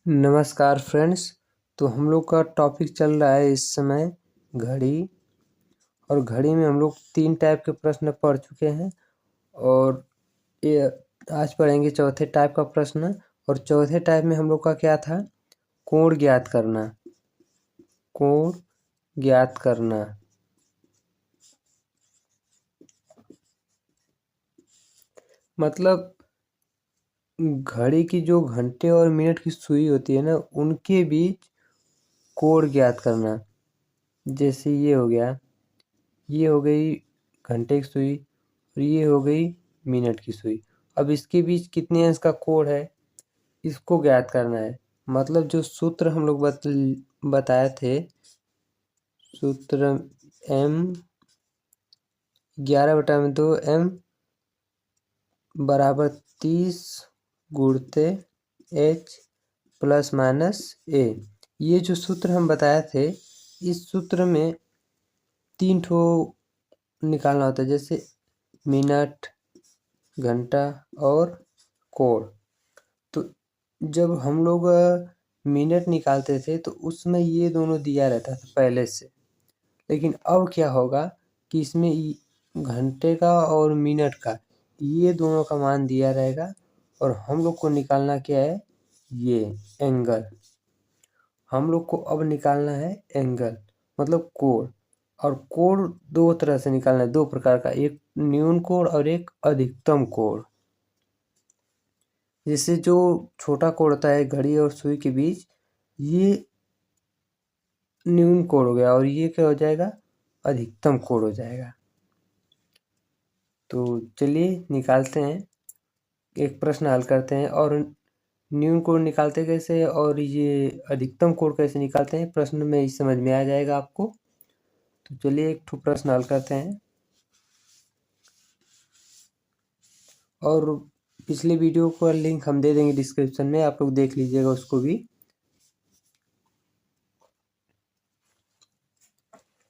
नमस्कार फ्रेंड्स। तो हम लोग का टॉपिक चल रहा है इस समय घड़ी। और घड़ी में हम लोग 3 टाइप के प्रश्न पढ़ चुके हैं और ये आज पढ़ेंगे चौथे टाइप का प्रश्न। और चौथे टाइप में हम लोग का क्या था? कोण ज्ञात करना। कोण ज्ञात करना मतलब घड़ी की जो घंटे और मिनट की सुई होती है ना, उनके बीच कोण ज्ञात करना। जैसे ये हो गया, ये हो गई घंटे की सुई और ये हो गई मिनट की सुई। अब इसके बीच कितने अंश का कोण है, इसको ज्ञात करना है। मतलब जो सूत्र हम लोग बताए थे, सूत्र m 11/2 m बराबर 30 गुणते h प्लस माइनस a। ये जो सूत्र हम बताए थे, इस सूत्र में 3 ठो निकालना होता है, जैसे मिनट, घंटा और कोण। तो जब हम लोग मिनट निकालते थे तो उसमें ये दोनों दिया रहता था पहले से। लेकिन अब क्या होगा कि इसमें घंटे का और मिनट का ये दोनों का मान दिया रहेगा और हम लोग को निकालना क्या है, ये एंगल। हम लोग को अब निकालना है एंगल मतलब कोण। और कोण 2 तरह से निकालना है, 2 प्रकार का, एक न्यून कोण और एक अधिकतम कोण। जैसे जो छोटा कोण होता है घड़ी और सुई के बीच, ये न्यून कोण हो गया और ये क्या हो जाएगा, अधिकतम कोण हो जाएगा। तो चलिए निकालते हैं, एक प्रश्न हल करते हैं। और न्यून कोण निकालते कैसे और ये अधिकतम कोण कैसे निकालते हैं, प्रश्न में ही समझ में आ जाएगा आपको। तो चलिए एक ठो प्रश्न हल करते हैं। और पिछले वीडियो का लिंक हम दे देंगे डिस्क्रिप्शन में, आप लोग देख लीजिएगा उसको भी।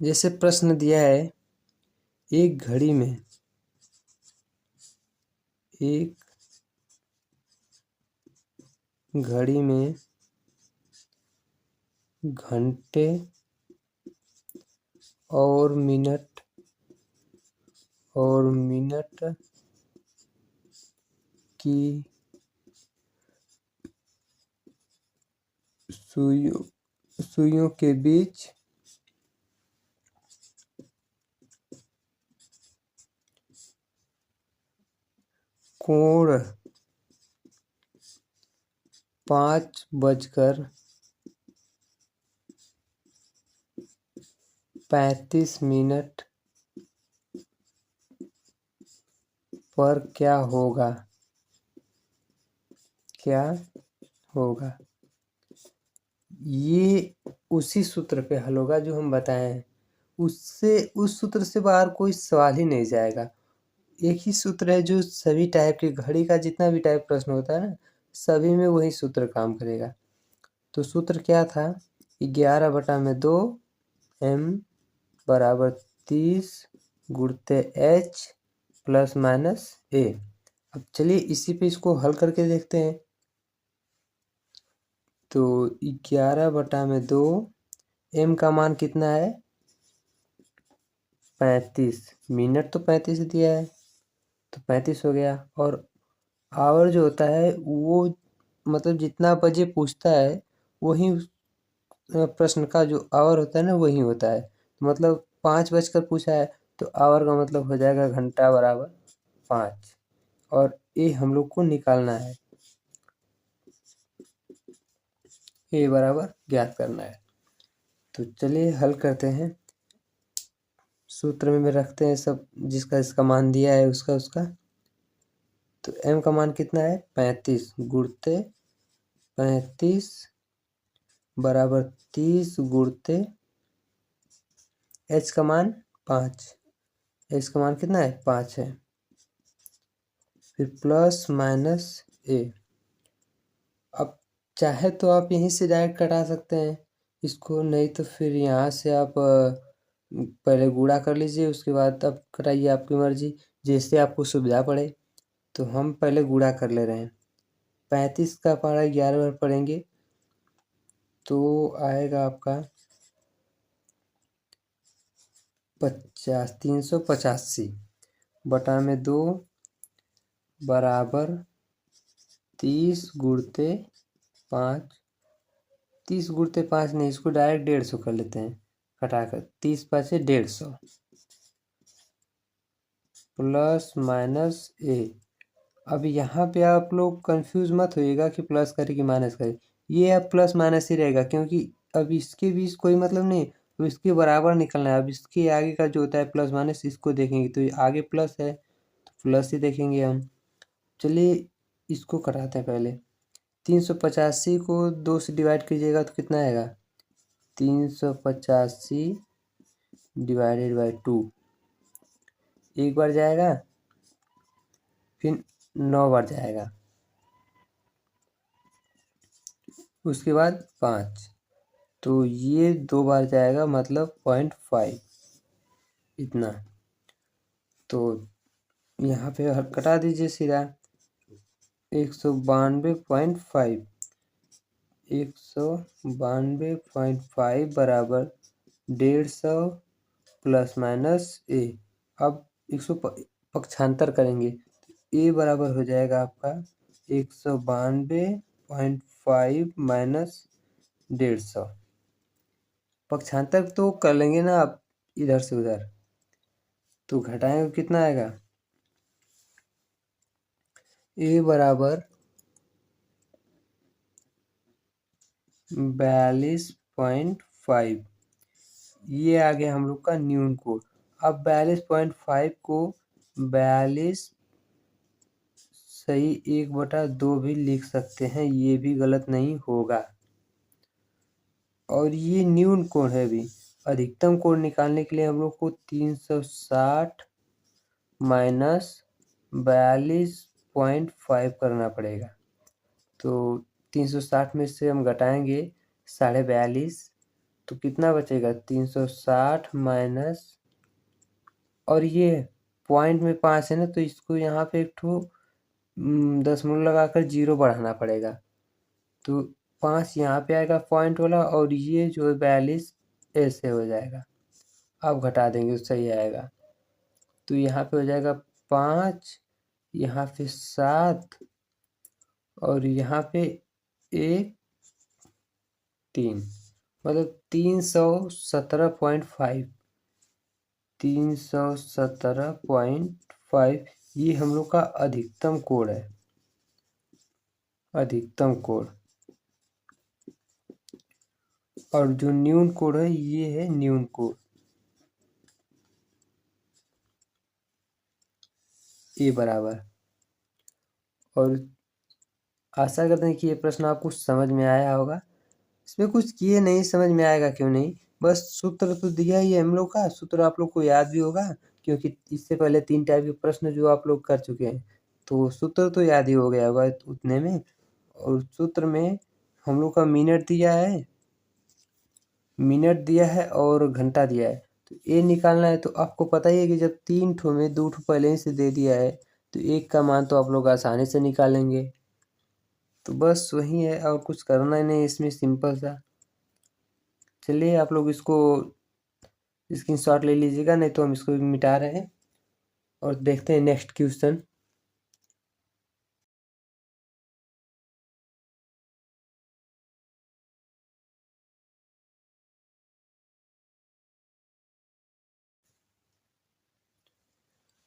जैसे प्रश्न दिया है, एक घड़ी में घंटे और मिनट की सुइयों के बीच कोण 5:35 पर क्या होगा। ये उसी सूत्र पे हल होगा जो हम बताए हैं। उस सूत्र से बाहर कोई सवाल ही नहीं जाएगा। एक ही सूत्र है जो सभी टाइप के घड़ी का जितना भी टाइप प्रश्न होता है ना, सभी में वही सूत्र काम करेगा। तो सूत्र क्या था, 11/2 m बराबर 30 गुणते h प्लस माइनस a। अब चलिए इसी पे इसको हल करके देखते हैं। तो 11/2 m का मान कितना है, 35। मिनट तो 35 दिया है तो 35 हो गया। और आवर जो होता है वो मतलब जितना बजे पूछता है वही प्रश्न का जो आवर होता है ना वही होता है। मतलब 5 बजकर पूछा है तो आवर का मतलब हो जाएगा घंटा बराबर 5। और ये हम लोग को निकालना है, ये बराबर ज्ञात करना है। तो चलिए हल करते हैं। सूत्र में रखते हैं सब, जिसका इसका मान दिया है उसका। तो m का मान कितना है, 35 गुणते 35 बराबर 30 गुणते h का मान 5। h का मान कितना है, 5 है। फिर प्लस माइनस a। अब चाहे तो आप यहीं से डायरेक्ट कटा सकते हैं इसको, नहीं तो फिर यहाँ से आप पहले गुणा कर लीजिए, उसके बाद आप कटाइए, आपकी मर्जी जैसे आपको सुविधा पड़े। तो हम पहले गुणा कर ले रहे हैं। 35 का पहाड़ा 11 बार पढ़ेंगे तो आएगा आपका 385 बटा में 2 बराबर 30 गुणते 5। 30 गुणते 5 नहीं, इसको डायरेक्ट 150 कर लेते हैं घटाकर। 30 5 150 प्लस माइनस ए। अब यहाँ पे आप लोग कंफ्यूज मत होइएगा कि प्लस करे कि माइनस करे, ये अब प्लस माइनस ही रहेगा क्योंकि अब इसके बीच कोई मतलब नहीं, तो इसके बराबर निकलना है। अब इसके आगे का जो होता है प्लस माइनस, इसको देखेंगे तो ये आगे प्लस है तो प्लस ही देखेंगे हम। चलिए इसको कराते हैं पहले। 385 को 2 से डिवाइड कीजिएगा तो कितना आएगा? 385 डिवाइडेड बाई 2 एक बार जाएगा, फिर 9 बार जाएगा, उसके बाद 5, तो ये 2 बार जाएगा मतलब 0.5 इतना। तो यहाँ पे कटा दीजिए सीधा 192.5 192.5 बराबर 150 प्लस माइनस ए। अब 100 पक्षांतर करेंगे, ए बराबर हो जाएगा आपका 192.5 माइनस 150। पक्षांतर तो कर लेंगे ना आप इधर से उधर, तो घटाएंगे कितना आएगा? ए बराबर 42.5। ये आ गया हम लोग का न्यून कोड। अब 42.5 को 42 सही 1/2 भी लिख सकते हैं, ये भी गलत नहीं होगा। और ये न्यून कोण है भी। अधिकतम कोण निकालने के लिए हम लोग को 360 माइनस 42.5 करना पड़ेगा। तो 360 में से हम घटाएंगे 42.5 तो कितना बचेगा? 360 माइनस, और ये पॉइंट में 5 है ना, तो इसको यहाँ पे एक ठो दशमलव लगाकर 0 बढ़ाना पड़ेगा। तो 5 यहाँ पे आएगा पॉइंट वाला, और ये जो है 42 ऐसे हो जाएगा। अब घटा देंगे तो सही आएगा। तो यहाँ पे हो जाएगा 5, यहाँ पे 7, और यहाँ पे 1 3, मतलब 317.5 317.5 ये हम लोग का अधिकतम कोण है। अधिकतम कोण। और जो न्यून कोण है ये है न्यून कोण, ए बराबर। और आशा करते हैं कि ये प्रश्न आपको समझ में आया होगा। इसमें कुछ किए नहीं, समझ में आएगा क्यों नहीं, बस सूत्र तो दिया ही है हम लोग का। सूत्र आप लोग को याद भी होगा क्योंकि इससे पहले 3 टाइप के प्रश्न जो आप लोग कर चुके हैं, तो सूत्र तो याद ही हो गया होगा उतने में। और सूत्र में हम लोग का मिनट दिया है और घंटा दिया है। तो ए निकालना है, तो आपको पता ही है कि जब 3 ठो में 2 ठो पहले ही से दे दिया है तो एक का मान तो आप लोग आसानी से निकालेंगे। तो बस वही है, और कुछ करना ही नहीं इसमें, सिंपल सा। चलिए आप लोग इसको स्क्रीनशॉट ले लीजिएगा, नहीं तो हम इसको मिटा रहे हैं और देखते हैं नेक्स्ट क्वेश्चन।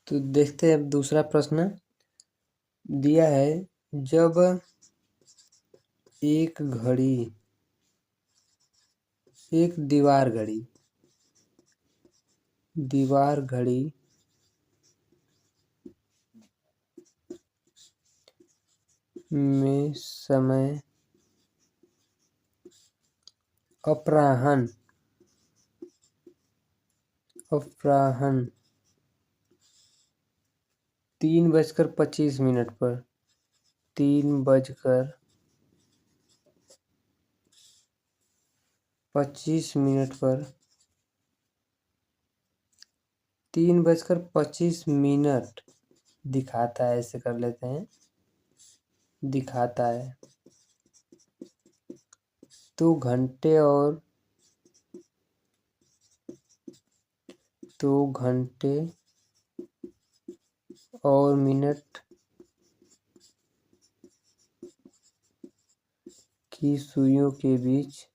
तो देखते हैं दूसरा प्रश्न दिया है। जब एक दीवार घड़ी में समय अपराह्न 3:25 पर 3:25 दिखाता है, ऐसे कर लेते हैं, दिखाता है। तो घंटे और मिनट की सुइयों के बीच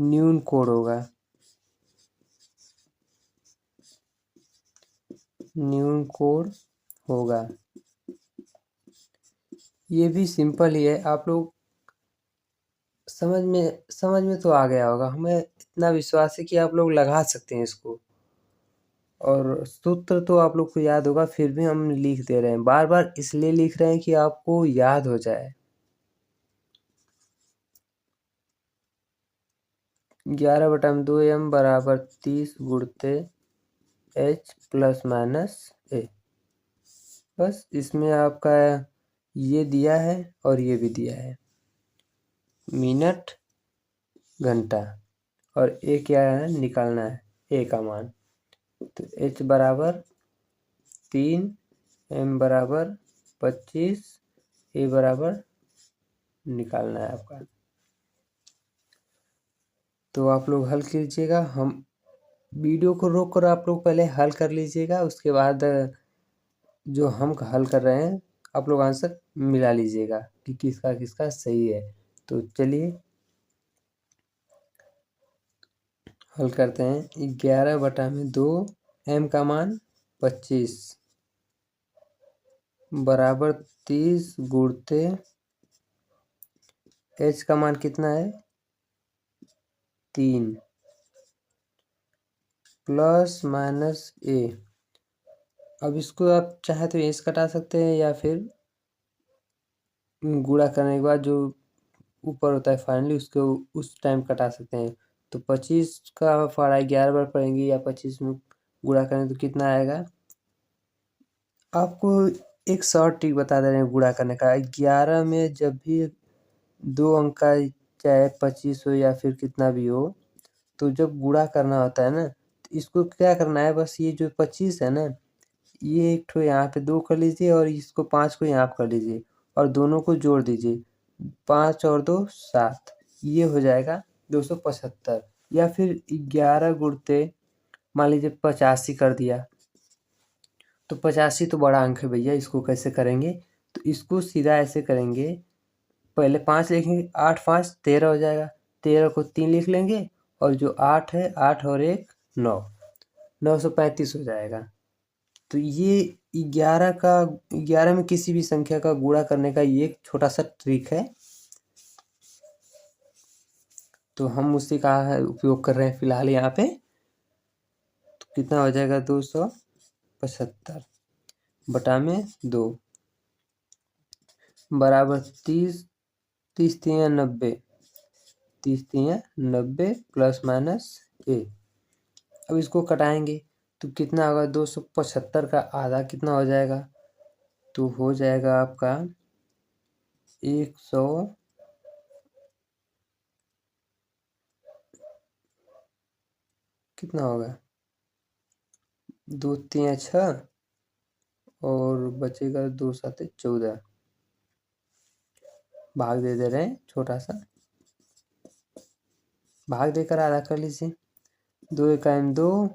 न्यून कोण होगा। ये भी सिंपल ही है, आप लोग समझ में तो आ गया होगा। हमें इतना विश्वास है कि आप लोग लगा सकते हैं इसको, और सूत्र तो आप लोग को याद होगा, फिर भी हम लिख दे रहे हैं। बार बार इसलिए लिख रहे हैं कि आपको याद हो जाए। 11/2m बराबर 30 गुणते h प्लस माइनस a। बस इसमें आपका ये दिया है और ये भी दिया है, मिनट घंटा, और a क्या है निकालना है, a का मान। तो h बराबर 3, m बराबर 25, a बराबर निकालना है आपका। तो आप लोग हल कीजिएगा, हम वीडियो को रोक कर आप लोग पहले हल कर लीजिएगा, उसके बाद जो हम हल कर रहे हैं आप लोग आंसर मिला लीजिएगा कि किसका किसका सही है। तो चलिए हल करते हैं। 11/2, m का मान 25 बराबर 30 गुणते h का मान कितना है 3 प्लस माइनस a। अब इसको आप चाहे तो एस कटा सकते हैं, या फिर गुणा करने के बाद जो ऊपर होता है फाइनली उसको उस टाइम कटा सकते हैं। तो 25 का फाड़ा 11 बार पढ़ेंगे, या 25 में गुणा करें तो कितना आएगा। आपको एक शॉर्ट ट्रिक बता दे रहे हैं गुणा करने का। 11 में जब भी 2 अंक का, चाहे 25 हो या फिर कितना भी हो, तो जब गुणा करना होता है ना, तो इसको क्या करना है, बस ये जो 25 है ना, ये एक ठो यहाँ पे 2 कर लीजिए, और इसको 5 को यहाँ कर लीजिए, और दोनों को जोड़ दीजिए। 5 और 2 7, ये हो जाएगा 275। या फिर 11 गुणते मान लीजिए 85 कर दिया, तो 85 तो बड़ा अंक है भैया, इसको कैसे करेंगे। तो इसको सीधा ऐसे करेंगे, पहले 5 लिखेंगे, 8 5 13 हो जाएगा, 13 को 3 लिख लेंगे, और जो 8 है 8 और 1 9, 935 हो जाएगा। तो ये 11 में किसी भी संख्या का गुणा करने का ये एक छोटा सा ट्रिक है, तो हम उसी का उपयोग कर रहे हैं फिलहाल यहाँ पे। तो कितना हो जाएगा 275 बटा में 2 बराबर 30, 30 3 90, 30 3 90 प्लस माइनस a। अब इसको कटाएंगे तो कितना होगा, 275 का आधा कितना हो जाएगा, तो हो जाएगा आपका 100, कितना होगा 2 3 6, और बचेगा 2 7 14, भाग दे रहे हैं छोटा सा, भाग देकर आधा कर लीजिए। 2 1 2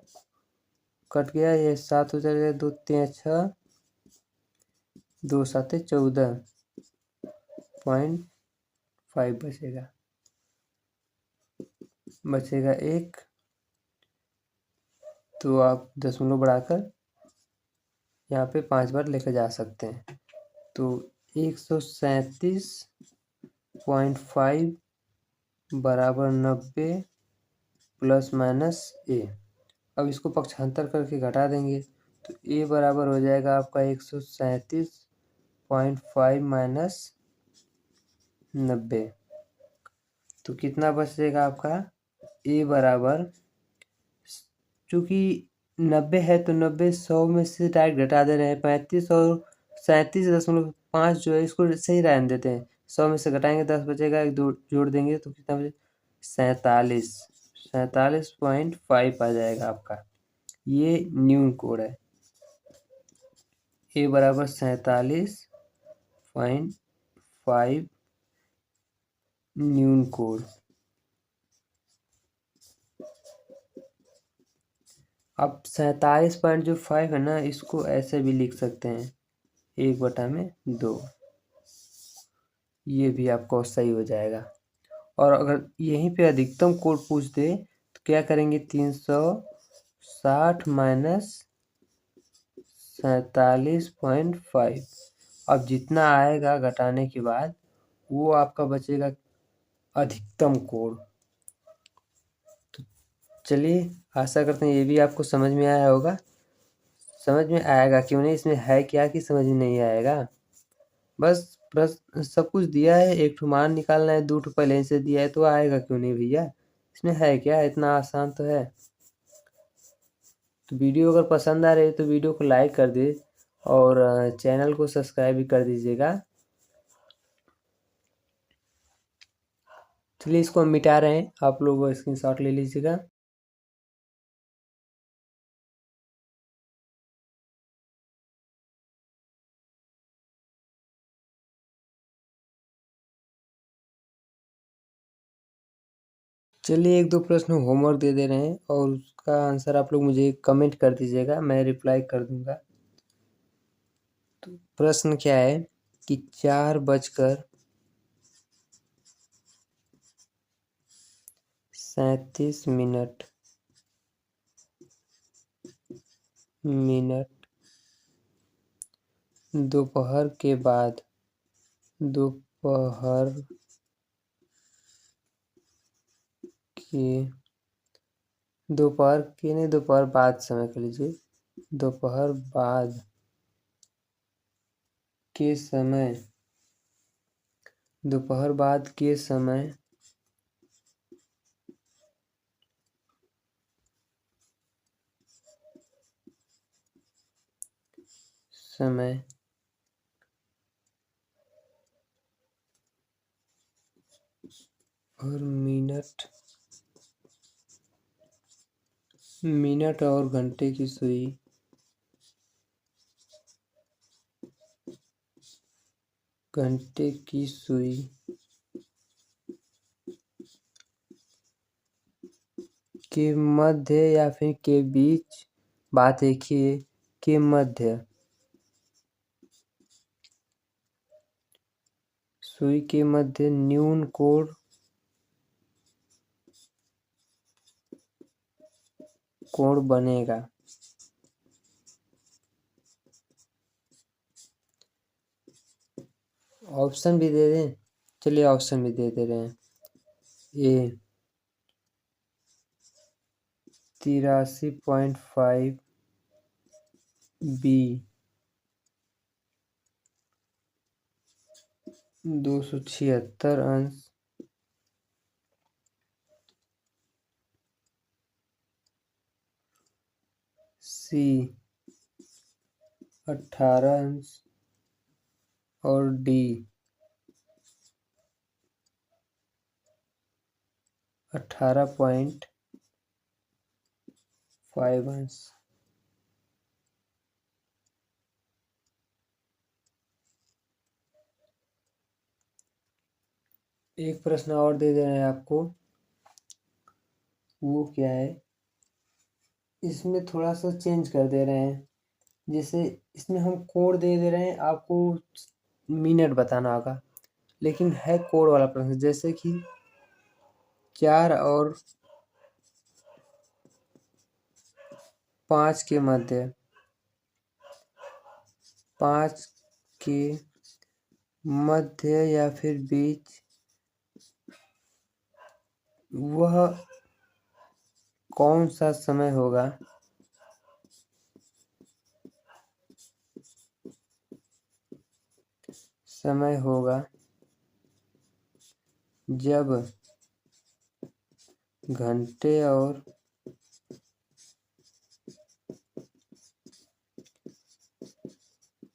कट गया, ये 7 हो जाएगा, 2 3 6, 2 7 14.5 बचेगा 1। तो आप दशमलव बढ़ाकर यहाँ पे 5 बार लेकर जा सकते हैं। तो 137.5 बराबर 90 प्लस माइनस a। अब इसको पक्षांतर करके घटा देंगे, तो a बराबर हो जाएगा आपका 137.5 माइनस 90। तो कितना बचेगा आपका a बराबर, चूँकि 90 है तो 90 100 में से डायरेक्ट घटा दे रहे हैं, 35 और 37.5 जो है इसको सही रहने देते हैं। 100 में से घटाएंगे 10 बचेगा, एक दो जोड़ देंगे तो कितना बचे 47.5 आ जाएगा आपका। ये न्यून कोण है। ए बराबर 47.5 न्यून कोण। अब 47.5 है ना, इसको ऐसे भी लिख सकते हैं 1/2। ये भी आपको सही हो जाएगा। और अगर यहीं पे अधिकतम कोण पूछ दे तो क्या करेंगे, 360 माइनस 47.5। अब जितना आएगा घटाने के बाद वो आपका बचेगा अधिकतम कोण। तो चलिए, आशा करते हैं ये भी आपको समझ में आया होगा। समझ में आएगा क्यों नहीं, इसमें है क्या कि समझ में नहीं आएगा। बस प्रश्न सब कुछ दिया है, एक ठो मान निकालना है, 2 ठो पहले से दिया है, तो आएगा क्यों नहीं भैया। इसमें है क्या, इतना आसान तो है। तो वीडियो अगर पसंद आ रही है तो वीडियो को लाइक कर दे और चैनल को सब्सक्राइब भी कर दीजिएगा। चलिए, इसको हम मिटा रहे हैं, आप लोग स्क्रीनशॉट ले लीजिएगा। चलिए, 1-2 प्रश्न होमवर्क दे दे रहे हैं और उसका आंसर आप लोग मुझे कमेंट कर दीजिएगा, मैं रिप्लाई कर दूंगा। तो प्रश्न क्या है कि 4:37 मिनट दोपहर के बाद दोपहर नहीं, दोपहर बाद समय कर लीजिए। दोपहर बाद के समय दोपहर बाद के समय और मिनट और घंटे की सुई के मध्य या फिर के बीच, बात एक ही है, के मध्य, सुई के मध्य न्यून कोण बनेगा। ऑप्शन भी दे दें, चलिए ऑप्शन भी दे दे रहे हैं। ए 83.5, बी 276 अंश, सी 18 अंश और डी 18.5 अंश। एक प्रश्न और दे दे रहे हैं आपको, वो क्या है, इसमें थोड़ा सा चेंज कर दे रहे हैं। जैसे इसमें हम कोड दे दे रहे हैं, आपको मिनट बताना होगा, लेकिन है कोड वाला प्रश्न। जैसे कि 4 और 5 के मध्य, 5 के मध्य या फिर बीच वह कौन सा समय होगा जब घंटे और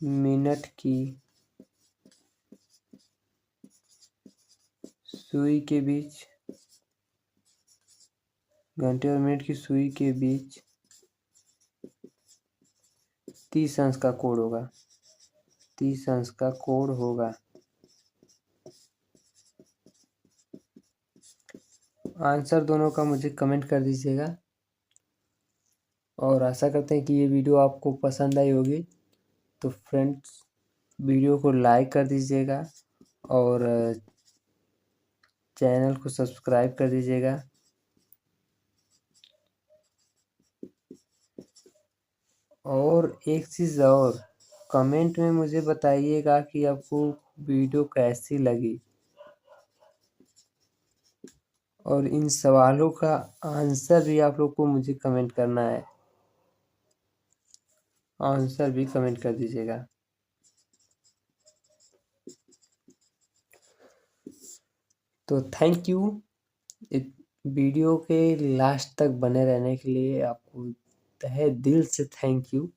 मिनट की सुई के बीच, घंटे और मिनट की सुई के बीच 30 अंश का कोड होगा, 30 अंश का कोड होगा। आंसर दोनों का मुझे कमेंट कर दीजिएगा और आशा करते हैं कि ये वीडियो आपको पसंद आई होगी। तो फ्रेंड्स, वीडियो को लाइक कर दीजिएगा और चैनल को सब्सक्राइब कर दीजिएगा। और एक चीज़ और, कमेंट में मुझे बताइएगा कि आपको वीडियो कैसी लगी और इन सवालों का आंसर भी आप लोग को मुझे कमेंट करना है, आंसर भी कमेंट कर दीजिएगा। तो थैंक यू वीडियो के लास्ट तक बने रहने के लिए, आपको तहे दिल से थैंक यू।